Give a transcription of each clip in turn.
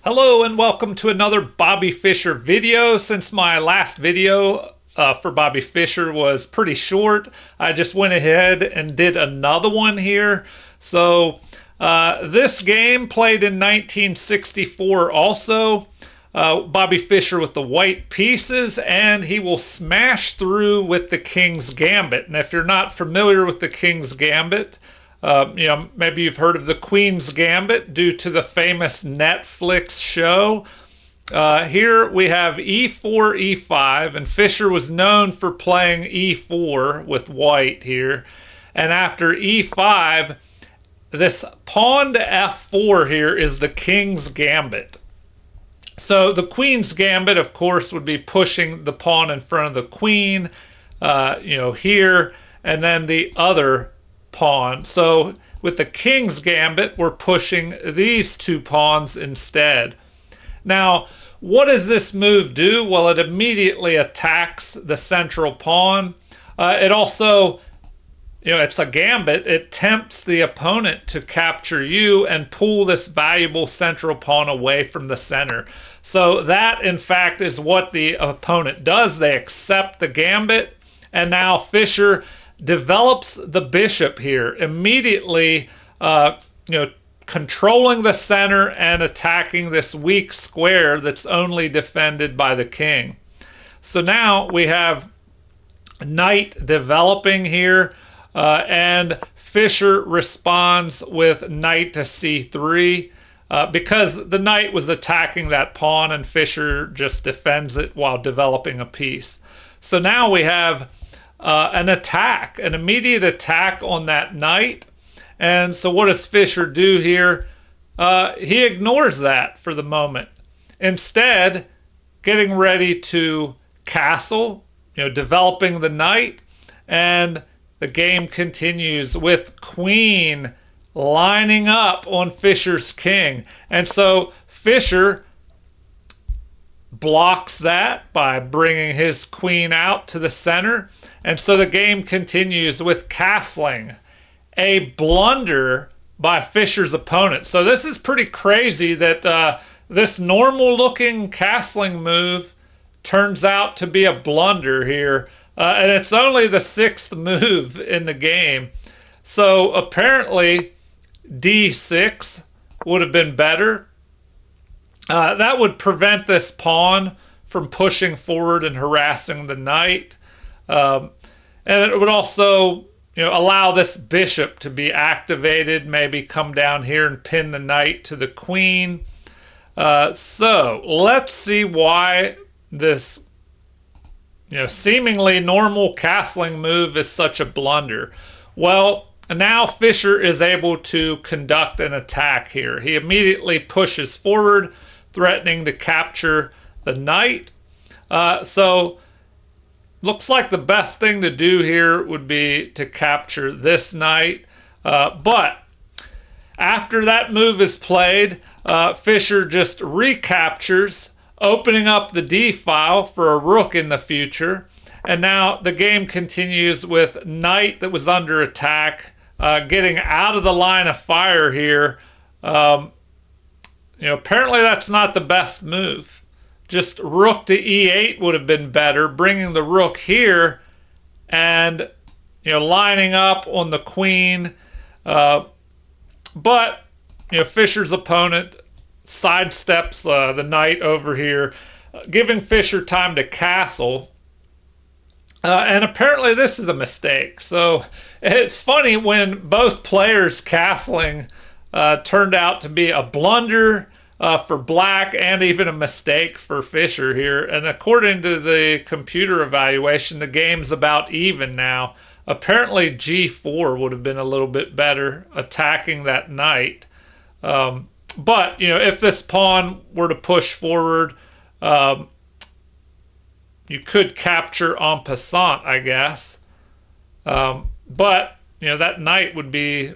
Hello and welcome to another Bobby Fischer video. Since my last video for Bobby Fischer was pretty short, I just went ahead and did another one here. So this game played in 1964 also. Bobby Fischer with the white pieces, and he will smash through with the King's Gambit. And if you're not familiar with the King's Gambit, maybe you've heard of the Queen's Gambit due to the famous Netflix show. Here we have e4, e5, and Fischer was known for playing e4 with white here. And after e5, this pawn to f4 here is the King's Gambit. So the Queen's Gambit, of course, would be pushing the pawn in front of the Queen, here, and then the other pawn. So with the King's Gambit, we're pushing these two pawns instead. Now, what does this move do? Well, it immediately attacks the central pawn. It also, it's a gambit. It tempts the opponent to capture you and pull this valuable central pawn away from the center. So that, in fact, is what the opponent does. They accept the gambit, and now Fischer develops the bishop here, immediately controlling the center and attacking this weak square that's only defended by the king. So now we have knight developing here, and Fischer responds with knight to c3 because the knight was attacking that pawn and Fischer just defends it while developing a piece. So now we have an attack, an immediate attack on that knight. And so what does Fischer do here? He ignores that for the moment. Instead, getting ready to castle, developing the knight, and the game continues with queen lining up on Fischer's king. And so Fischer blocks that by bringing his queen out to the center. And so the game continues with castling, a blunder by Fischer's opponent. So this is pretty crazy that this normal looking castling move turns out to be a blunder here. And it's only the sixth move in the game. So apparently d6 would have been better. That would prevent this pawn from pushing forward and harassing the knight. And it would also, allow this bishop to be activated, maybe come down here and pin the knight to the queen. So let's see why this, seemingly normal castling move is such a blunder. Well, now Fischer is able to conduct an attack here. He immediately pushes forward, threatening to capture the knight. So looks like the best thing to do here would be to capture this knight. But after that move is played, Fischer just recaptures, opening up the d file for a rook in the future. And now the game continues with knight that was under attack, getting out of the line of fire here. Apparently that's not the best move. Just rook to e8 would have been better, bringing the rook here and, lining up on the queen. But, Fischer's opponent sidesteps the knight over here, giving Fischer time to castle. And apparently this is a mistake. So it's funny when both players castling turned out to be a blunder for black and even a mistake for Fischer here. And according to the computer evaluation, the game's about even now. Apparently g4 would have been a little bit better attacking that knight. But, if this pawn were to push forward, you could capture en passant, I guess. But, that knight would be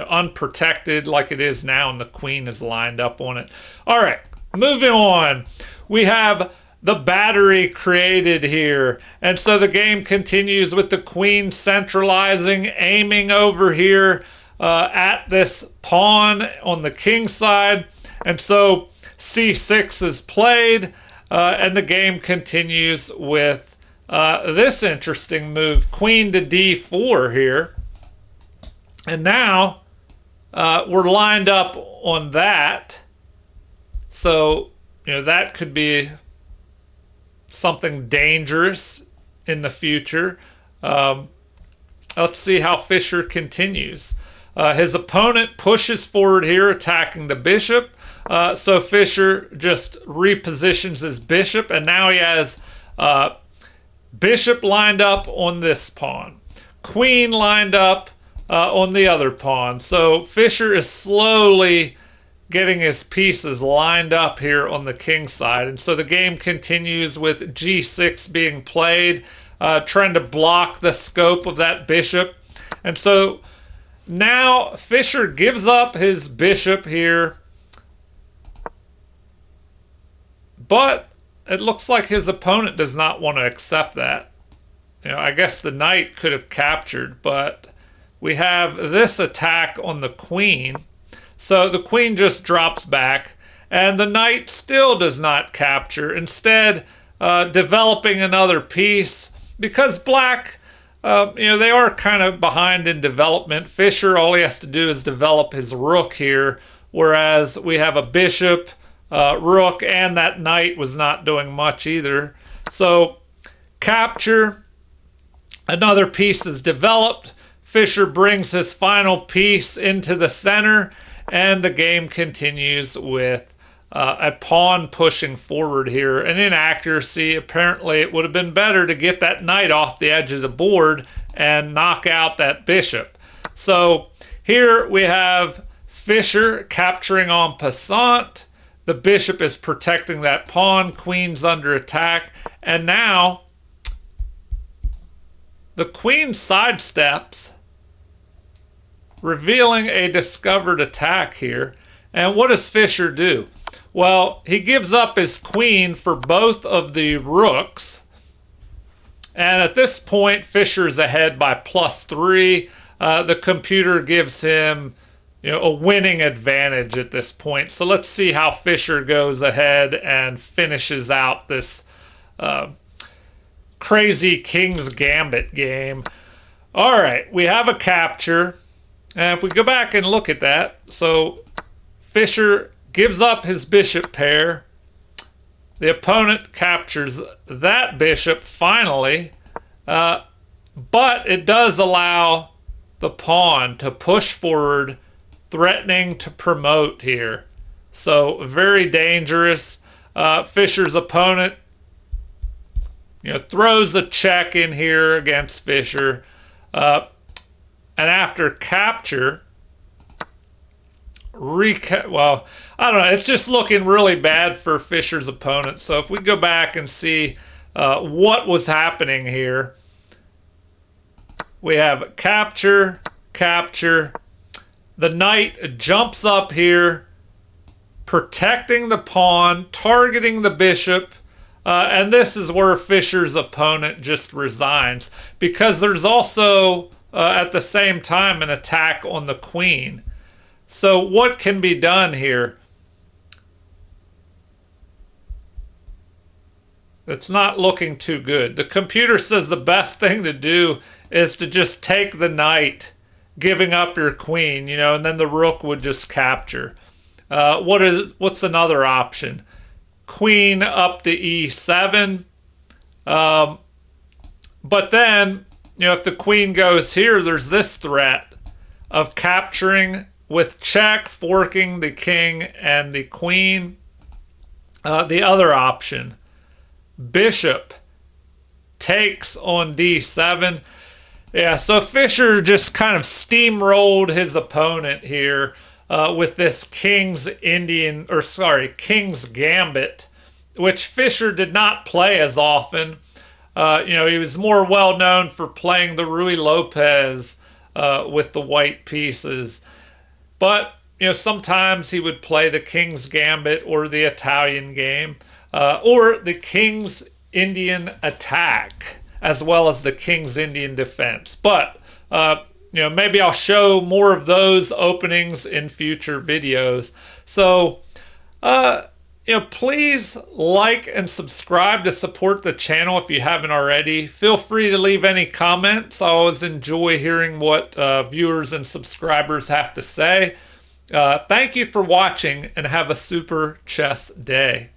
unprotected like it is now, and the queen is lined up on it. All right, moving on. We have the battery created here. And so the game continues with the queen centralizing, aiming over here at this pawn on the king side. And so c6 is played, and the game continues with this interesting move, queen to d4 here. And now we're lined up on that. So, that could be something dangerous in the future. Let's see how Fischer continues. His opponent pushes forward here, attacking the bishop. So Fischer just repositions his bishop, and now he has bishop lined up on this pawn, queen lined up on the other pawn. So Fischer is slowly getting his pieces lined up here on the king side. And so the game continues with g6 being played, trying to block the scope of that bishop. And so now Fischer gives up his bishop here, but it looks like his opponent does not want to accept that. I guess the knight could have captured, but we have this attack on the queen. So the queen just drops back, and the knight still does not capture, instead developing another piece. Because black, they are kind of behind in development. Fischer, all he has to do is develop his rook here, whereas we have a bishop, rook, and that knight was not doing much either. So capture, another piece is developed. Fischer brings his final piece into the center, and the game continues with a pawn pushing forward here. An inaccuracy. Apparently, it would have been better to get that knight off the edge of the board and knock out that bishop. So here we have Fischer capturing en passant. The bishop is protecting that pawn. Queen's under attack. And now the queen sidesteps, revealing a discovered attack here. And what does Fischer do? Well, he gives up his queen for both of the rooks. And at this point, Fischer's ahead by +3. The computer gives him a winning advantage at this point. So let's see how Fischer goes ahead and finishes out this crazy King's Gambit game. All right, we have a capture. And if we go back and look at that, so Fischer gives up his bishop pair. The opponent captures that bishop finally, but it does allow the pawn to push forward, threatening to promote here. So very dangerous. Fischer's opponent, throws a check in here against Fischer. And after capture, well, I don't know. It's just looking really bad for Fischer's opponent. So if we go back and see what was happening here, we have capture, capture. The knight jumps up here, protecting the pawn, targeting the bishop. And this is where Fischer's opponent just resigns, because there's also at the same time an attack on the queen. So what can be done here? It's not looking too good. The computer says the best thing to do is to just take the knight, giving up your queen, and then the rook would just capture. What's another option? Queen up to e7. But then, if the queen goes here, there's this threat of capturing with check, forking the king and the queen. The other option, bishop takes on d7. Yeah, so Fischer just kind of steamrolled his opponent here with this King's Gambit, which Fischer did not play as often. He was more well known for playing the Ruy Lopez with the white pieces. But, sometimes he would play the King's Gambit or the Italian game or the King's Indian attack, as well as the King's Indian defense. But, maybe I'll show more of those openings in future videos. So, Please like and subscribe to support the channel if you haven't already. Feel free to leave any comments. I always enjoy hearing what viewers and subscribers have to say. Thank you for watching and have a super chess day.